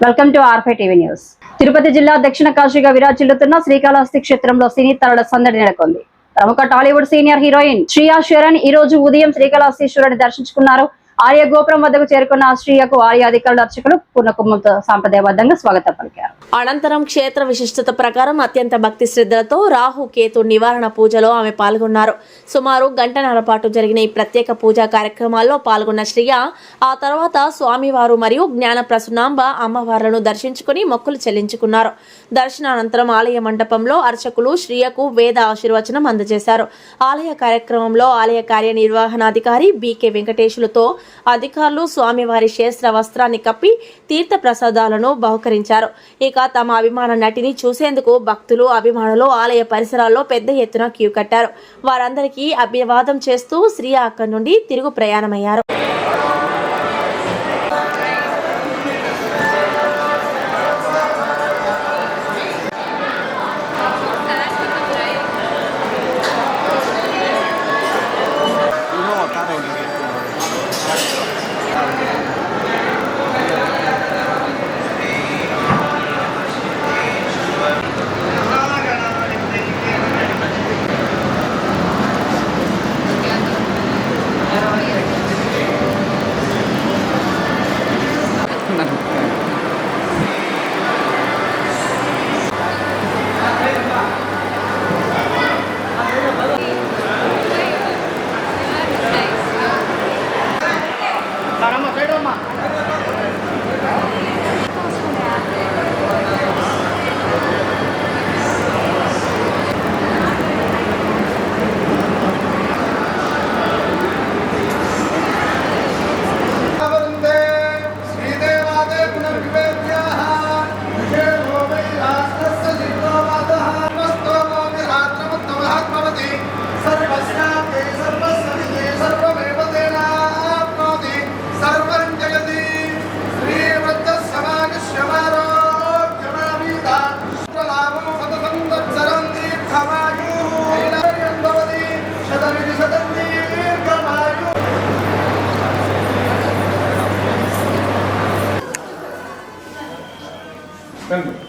Welcome to R5 TV news. Tirupati జిల్లా దక్షిణ కాశీగా విరాజిల్లుతున్న శ్రీకాళహస్తి క్షేత్రంలో సినీ తారల సందడి నెలకొంది. ప్రముఖ టాలీవుడ్ సీనియర్ హీరోయిన్ శ్రియా శరణ్ ఈ రోజు ఉదయం శ్రీకాళహస్తీశ్వరుడిని దర్శించుకున్నారు. ఆలయ గోపురం వద్దకు చేరుకున్న శ్రియకు ఆలయ అధికారులు అర్చకులు పూర్ణకుంభంతో సాంప్రదాయబద్ధంగా స్వాగతం పలికారు. అనంతరం క్షేత్ర విశిష్టత ప్రకారం అత్యంత భక్తి శ్రద్ధలతో రాహు కేతు నివారణ పూజలో ఆమె పాల్గొన్నారు. సుమారు గంటన్నర పాటు జరిగిన ఈ ప్రత్యేక పూజా కార్యక్రమాల్లో పాల్గొన్న శ్రియ ఆ తర్వాత స్వామివారు మరియు జ్ఞాన ప్రసన్నాంబ అమ్మవార్లను దర్శించుకుని మొక్కులు చెల్లించుకున్నారు. దర్శనానంతరం ఆలయ మండపంలో అర్చకులు శ్రియకు వేద ఆశీర్వచనం అందజేశారు. ఆలయ కార్యక్రమంలో ఆలయ కార్యనిర్వహణాధికారి బికే వెంకటేశులతో అధికారులు స్వామివారి శేస్త్ర వస్త్రాన్ని కప్పి తీర్థ ప్రసాదాలను బహుకరించారు. ఇక తమ అభిమాన నటిని చూసేందుకు భక్తులు అభిమానులు ఆలయ పరిసరాల్లో పెద్ద ఎత్తున క్యూ కట్టారు. వారందరికీ అభివాదం చేస్తూ శ్రియ అక్కడి నుండి తిరుగు ప్రయాణమయ్యారు. Thank you.